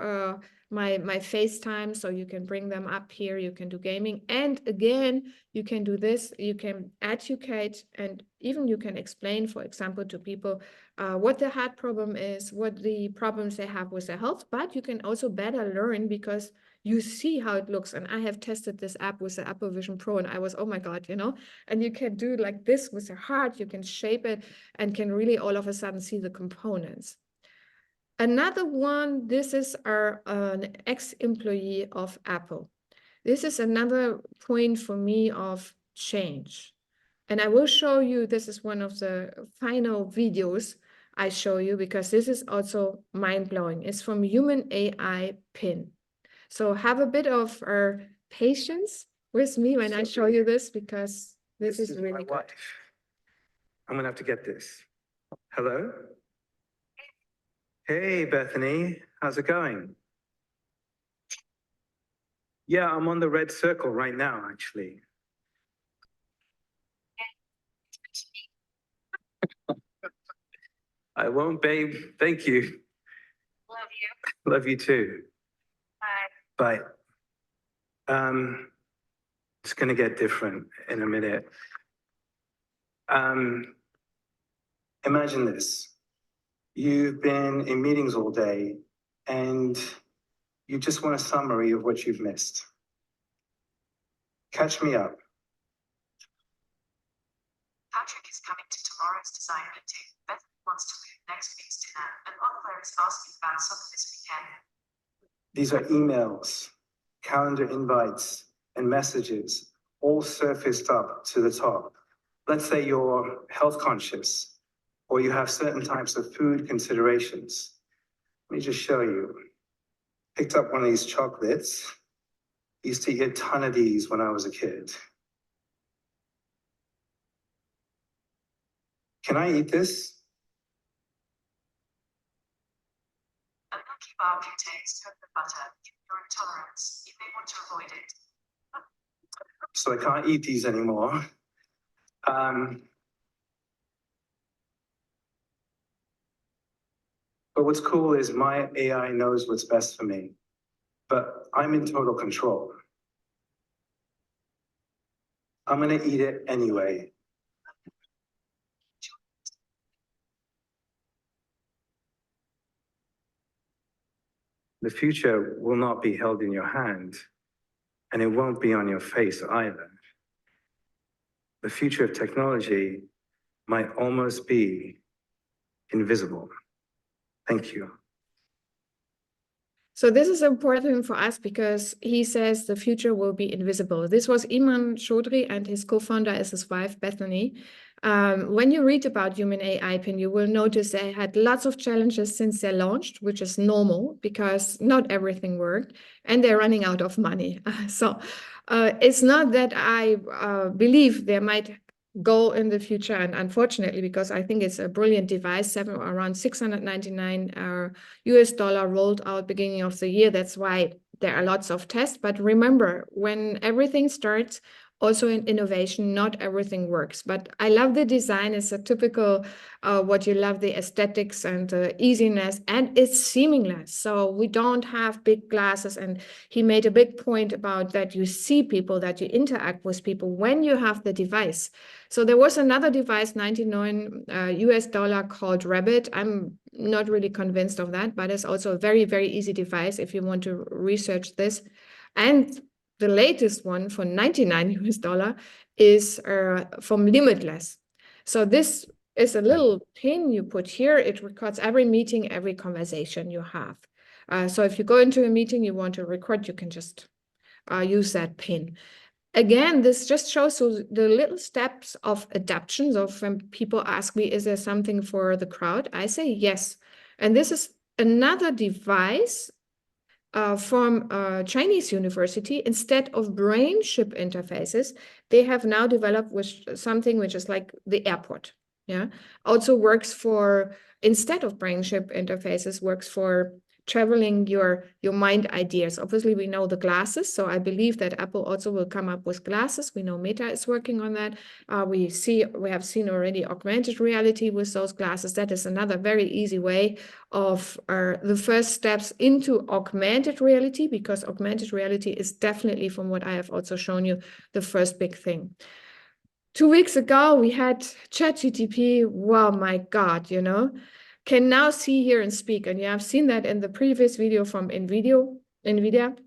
my FaceTime, so you can bring them up here, you can do gaming, and again, you can do this, you can educate, and even you can explain, for example, to people what the heart problem is, what the problems they have with their health, but you can also better learn because you see how it looks. And I have tested this app with the Apple Vision Pro, and I was, oh my God, and you can do like this with your heart, you can shape it and can really all of a sudden see the components. Another one, this is an ex-employee of Apple. This is another point for me of change. And I will show you, this is one of the final videos I show you, because this is also mind-blowing. It's from Human AI Pin. So have a bit of patience with me when I show you this, because this is really good. I'm gonna have to get this. Hello? Hey, Bethany, how's it going? Yeah, I'm on the red circle right now, actually. I won't, babe. Thank you. Love you. Love you too. Bye. Bye. It's gonna get different in a minute. Imagine this. You've been in meetings all day and you just want a summary of what you've missed. Catch me up. Patrick is coming to tomorrow's design meeting. Beth wants to move next week's dinner, and Oliver is asking about soccer this weekend. These are emails, calendar invites, and messages all surfaced up to the top. Let's say you're health conscious, or you have certain types of food considerations. Let me just show you. Picked up one of these chocolates. Used to eat a ton of these when I was a kid. Can I eat this? A milky bar contains coconut butter. Given your intolerance, you may want to avoid it. So I can't eat these anymore. But what's cool is my AI knows what's best for me, but I'm in total control. I'm gonna eat it anyway. The future will not be held in your hand, and it won't be on your face either. The future of technology might almost be invisible. Thank you. So this is important for us because he says the future will be invisible. This was Iman Chaudhry, and his co-founder is his wife, Bethany. When you read about Human AI Pin, you will notice they had lots of challenges since they launched, which is normal because not everything worked, and they're running out of money. So it's not that I believe there might go in the future, and unfortunately, because I think it's a brilliant device, around $699 US rolled out beginning of the year. That's why there are lots of tests. But remember, when everything starts, also in innovation, not everything works. But I love the design. It's a typical what you love, the aesthetics and the easiness, and it's seamless. So we don't have big glasses. And he made a big point about that you see people, that you interact with people when you have the device. So there was another device, $99 US called Rabbit. I'm not really convinced of that, but it's also a very, very easy device if you want to research this. And the latest one for $99 US is from Limitless. So this is a little pin you put here. It records every meeting, every conversation you have. So if you go into a meeting, you want to record, you can just use that pin. Again, this just shows you the little steps of adaptation. So when people ask me, is there something for the crowd? I say yes. And this is another device from a Chinese university. Instead of brain chip interfaces, they have now developed with something which is like the airport. Yeah, also works for, instead of brain chip interfaces, works for traveling your mind ideas. Obviously, we know the glasses, so I believe that Apple also will come up with glasses. We know Meta is working on that. We have seen already augmented reality with those glasses. That is another very easy way of the first steps into augmented reality, because augmented reality is definitely, from what I have also shown you, the first big thing. 2 weeks ago, we had ChatGPT. Wow, my God, can now see, hear, and speak. And you have seen that in the previous video from NVIDIA.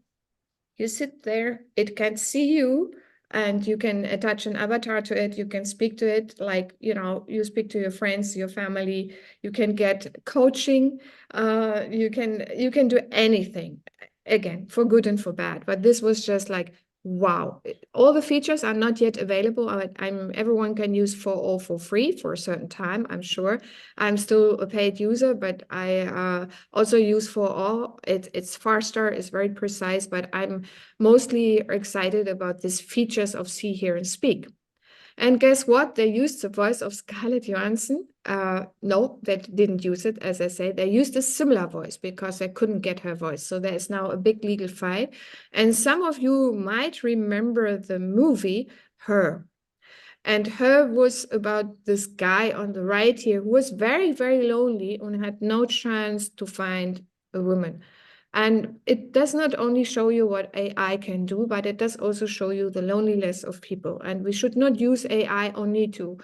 You sit there, it can see you, and you can attach an avatar to it. You can speak to it like, you speak to your friends, your family. You can get coaching. You can do anything, again, for good and for bad. But this was just like, wow. All the features are not yet available. Everyone can use for all for free for a certain time, I'm sure. I'm still a paid user, but I also use for all. It's faster, it's very precise, but I'm mostly excited about these features of see, hear, and speak. And guess what? They used the voice of Scarlett Johansson. No, they didn't use it, as I say. They used a similar voice because they couldn't get her voice. So there is now a big legal fight. And some of you might remember the movie Her. And Her was about this guy on the right here who was very, very lonely and had no chance to find a woman. And it does not only show you what AI can do, but it does also show you the loneliness of people. And we should not use AI only to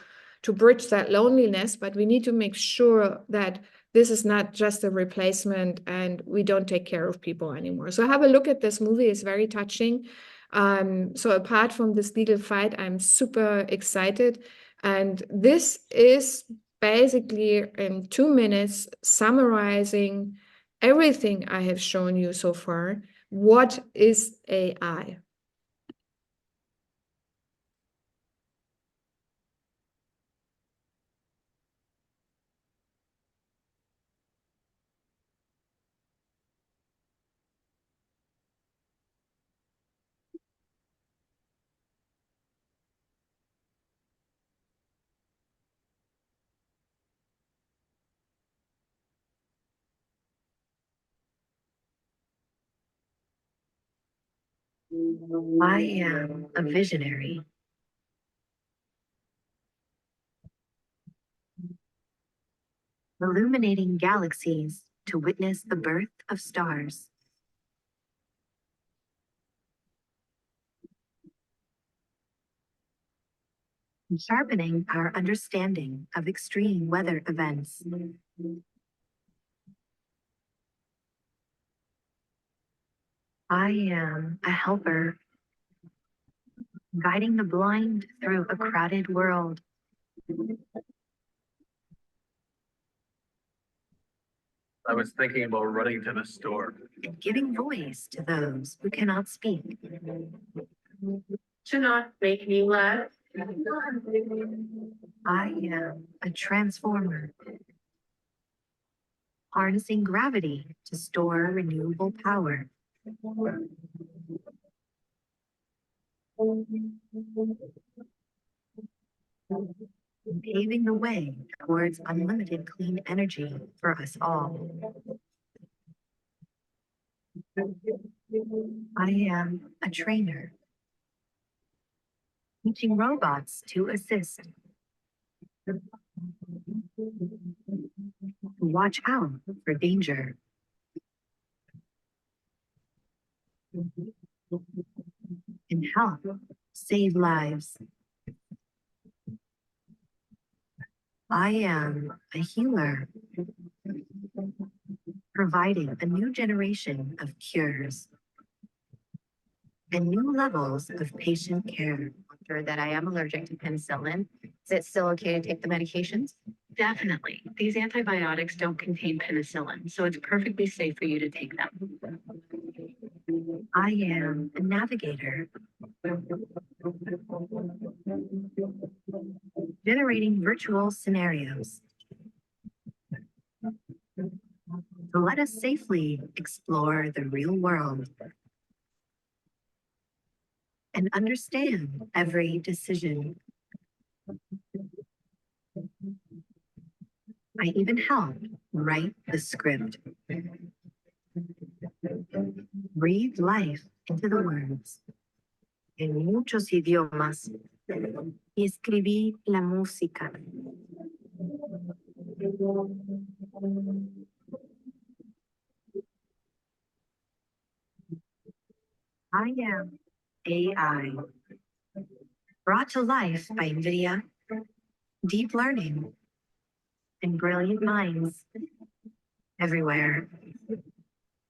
bridge that loneliness, but we need to make sure that this is not just a replacement and we don't take care of people anymore. So have a look at this movie. It's very touching. So apart from this legal fight, I'm super excited. And this is basically in 2 minutes summarizing everything I have shown you so far. What is AI? I am a visionary. Illuminating galaxies to witness the birth of stars. Sharpening our understanding of extreme weather events. I am a helper, guiding the blind through a crowded world. I was thinking about running to the store. And giving voice to those who cannot speak. Do not make me laugh. I am a transformer, harnessing gravity to store renewable power. Paving the way towards unlimited clean energy for us all. I am a trainer, teaching robots to assist. Watch out for danger. And help save lives. I am a healer, providing a new generation of cures and new levels of patient care. That I am allergic to penicillin. Is it still okay to take the medications? Definitely. These antibiotics don't contain penicillin, so it's perfectly safe for you to take them. I am a navigator, generating virtual scenarios to let us safely explore the real world and understand every decision. I even help write the script. Breathe life into the words. En muchos idiomas. Y escribí la música. I am AI, brought to life by NVIDIA, deep learning, and brilliant minds everywhere.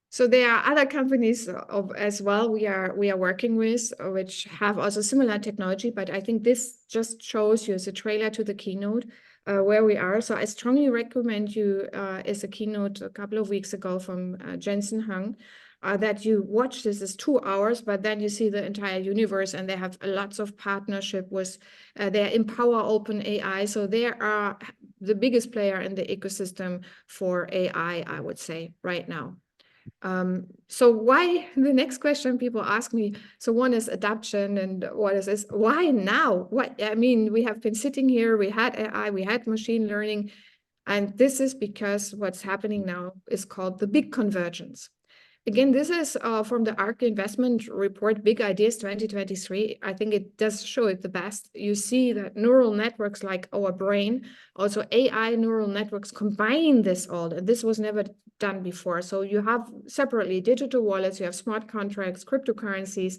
So there are other companies as well we are working with, which have also similar technology, but I think this just shows you as a trailer to the keynote where we are. So I strongly recommend you as a keynote a couple of weeks ago from Jensen Huang, that you watch. This is 2 hours, but then you see the entire universe, and they have lots of partnership with they empower open AI. So they are the biggest player in the ecosystem for AI, I would say, right now. So why, the next question people ask me, so one is adoption and what is this? Why now? What, I mean, we have been sitting here, we had AI, we had machine learning, and this is because what's happening now is called the big convergence. Again, this is from the ARC investment report, Big Ideas 2023. I think it does show it the best. You see that neural networks like our brain, also AI neural networks combine this all. And this was never done before. So you have separately digital wallets, you have smart contracts, cryptocurrencies.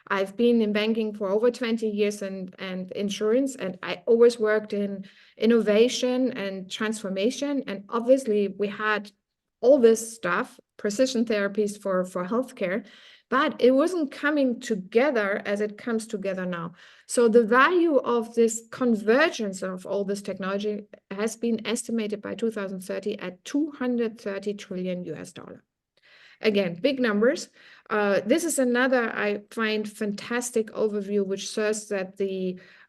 I've been in banking for over 20 years and insurance, and I always worked in innovation and transformation. And obviously we had all this stuff, precision therapies for healthcare, but it wasn't coming together as it comes together now. So the value of this convergence of all this technology has been estimated by 2030 at $230 trillion US. Again, big numbers. This is another, I find, fantastic overview, which says that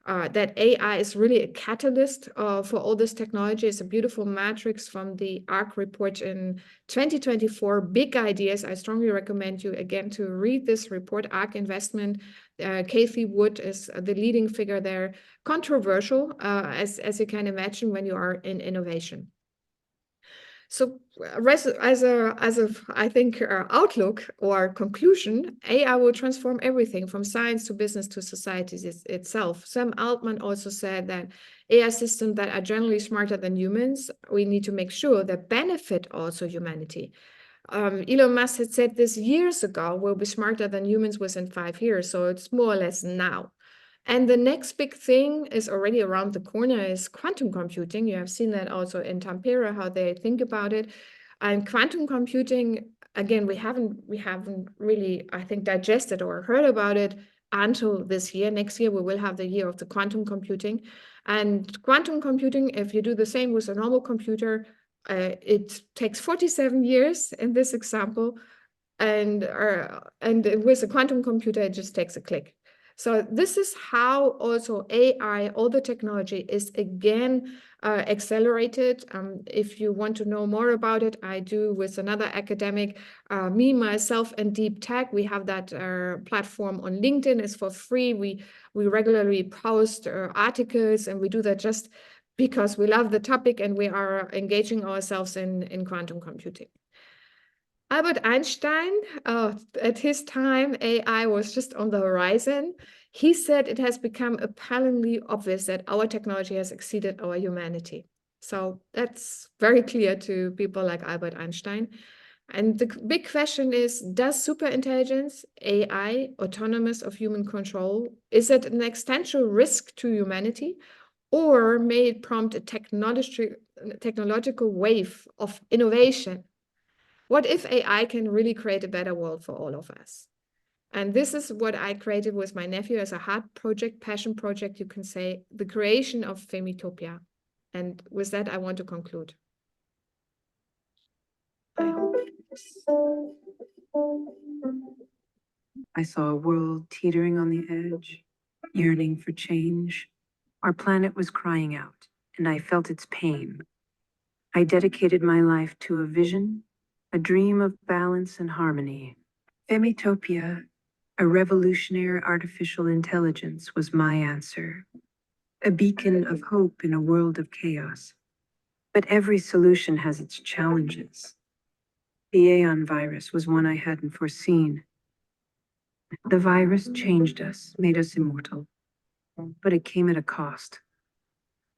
that AI is really a catalyst for all this technology. It's a beautiful matrix from the ARC report in 2024, Big Ideas. I strongly recommend you, again, to read this report, ARC Investment. Kathy Wood is the leading figure there. Controversial, as you can imagine when you are in innovation. So as a I think outlook or conclusion, AI will transform everything from science to business to society itself. Sam Altman also said that AI systems that are generally smarter than humans, we need to make sure that benefit also humanity. Elon Musk had said this years ago, we'll be smarter than humans within 5 years. So it's more or less now. And the next big thing is already around the corner is quantum computing. You have seen that also in Tampere, how they think about it. And quantum computing, again, we haven't really, I think, digested or heard about it until this year. Next year, we will have the year of the quantum computing. And quantum computing, if you do the same with a normal computer, it takes 47 years in this example. And with a quantum computer, it just takes a click. So this is how also AI, all the technology is again accelerated. If you want to know more about it, I do with another academic, me, myself, and Deep Tech. We have that platform on LinkedIn. It's for free. We regularly post articles, and we do that just because we love the topic and we are engaging ourselves in quantum computing. Albert Einstein, at his time, AI was just on the horizon. He said it has become apparently obvious that our technology has exceeded our humanity. So that's very clear to people like Albert Einstein. And the big question is, does superintelligence, AI, autonomous of human control, is it an existential risk to humanity? Or may it prompt a technological wave of innovation? What if AI can really create a better world for all of us? And this is what I created with my nephew as a heart project, passion project, you can say, the creation of Femitopia. And with that, I want to conclude. I hope. I saw a world teetering on the edge, yearning for change. Our planet was crying out, and I felt its pain. I dedicated my life to a vision, a dream of balance and harmony. Femitopia, a revolutionary artificial intelligence, was my answer, a beacon of hope in a world of chaos. But every solution has its challenges. The Aeon virus was one I hadn't foreseen. The virus changed us, made us immortal, but it came at a cost.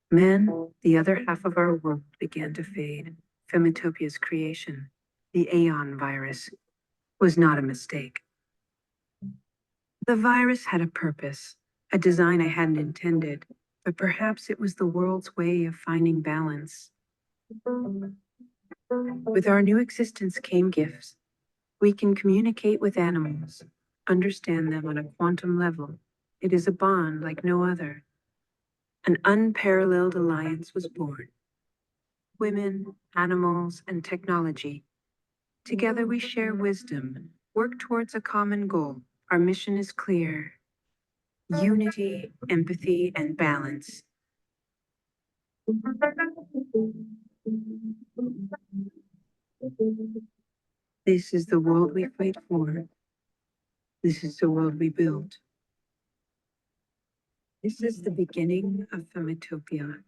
Men, the other half of our world, began to fade. Femitopia's creation, the Aeon virus, was not a mistake. The virus had a purpose, a design I hadn't intended, but perhaps it was the world's way of finding balance. With our new existence came gifts. We can communicate with animals, understand them on a quantum level. It is a bond like no other. An unparalleled alliance was born. Women, animals, and technology. Together we share wisdom, work towards a common goal. Our mission is clear: unity, empathy, and balance. This is the world we fight for. This is the world we build. This is the beginning of Femitopia.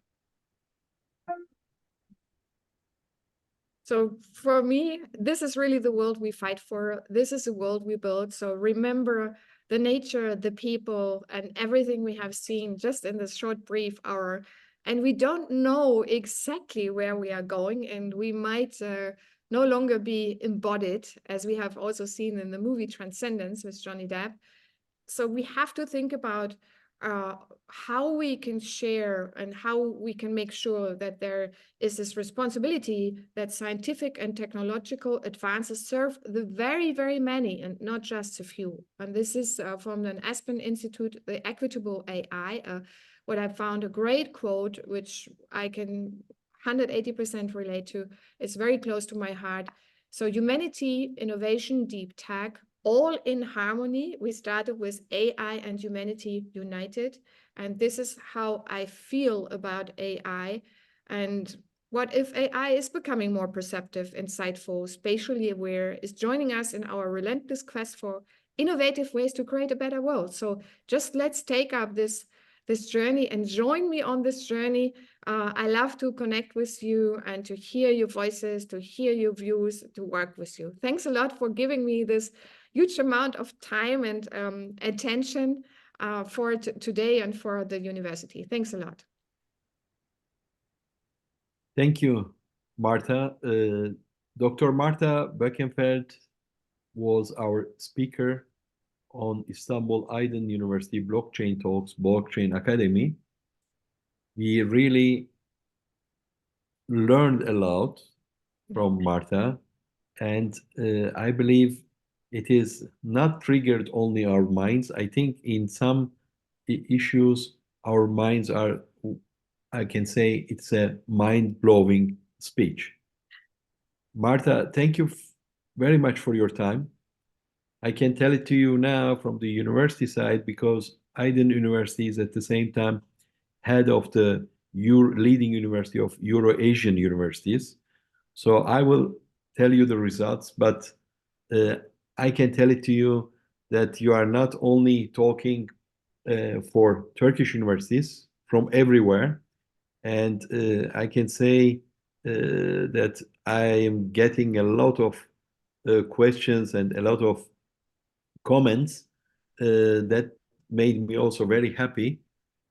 So for me, this is really the world we fight for. This is the world we build. So remember the nature, the people, and everything we have seen just in this short, brief hour. And we don't know exactly where we are going, and we might no longer be embodied, as we have also seen in the movie Transcendence with Johnny Depp. So we have to think about how we can share and how we can make sure that there is this responsibility that scientific and technological advances serve the very, very many and not just a few. And this is from an Aspen Institute, the Equitable AI, what I found a great quote, which I can 180% relate to. It's very close to my heart. So humanity, innovation, deep tech, all in harmony. We started with AI and humanity united. And this is how I feel about AI. And what if AI is becoming more perceptive, insightful, spatially aware, is joining us in our relentless quest for innovative ways to create a better world? So just let's take up this journey and join me on this journey. I love to connect with you and to hear your voices, to hear your views, to work with you. Thanks a lot for giving me this huge amount of time and attention for today and for the university. Thanks a lot. Thank you, Martha. Dr. Martha Boeckenfeld was our speaker on Istanbul Aydın University Blockchain Talks, Blockchain Academy. We really learned a lot from Martha, and I believe it is not triggered only our minds. I think in some issues, our minds are, I can say it's a mind-blowing speech. Martha, thank you very much for your time. I can tell it to you now from the university side, because Aydın University is at the same time head of the leading university of Euro-Asian universities. So I will tell you the results, but I can tell it to you that you are not only talking for Turkish universities from everywhere, and I can say that I am getting a lot of questions and a lot of comments that made me also very happy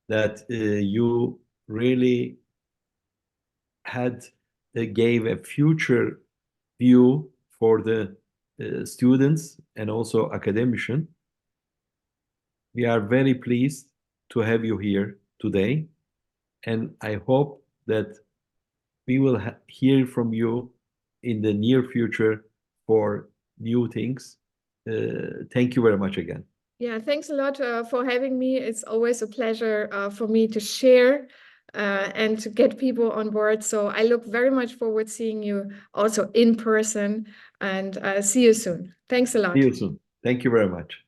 that you really gave a future view for the students and also academician. We are very pleased to have you here today, and I hope that we will hear from you in the near future for new things. Thank you very much again. Yeah, thanks a lot for having me. It's always a pleasure for me to share and to get people on board. So I look very much forward to seeing you also in person, and see you soon. Thanks a lot. See you soon. Thank you very much.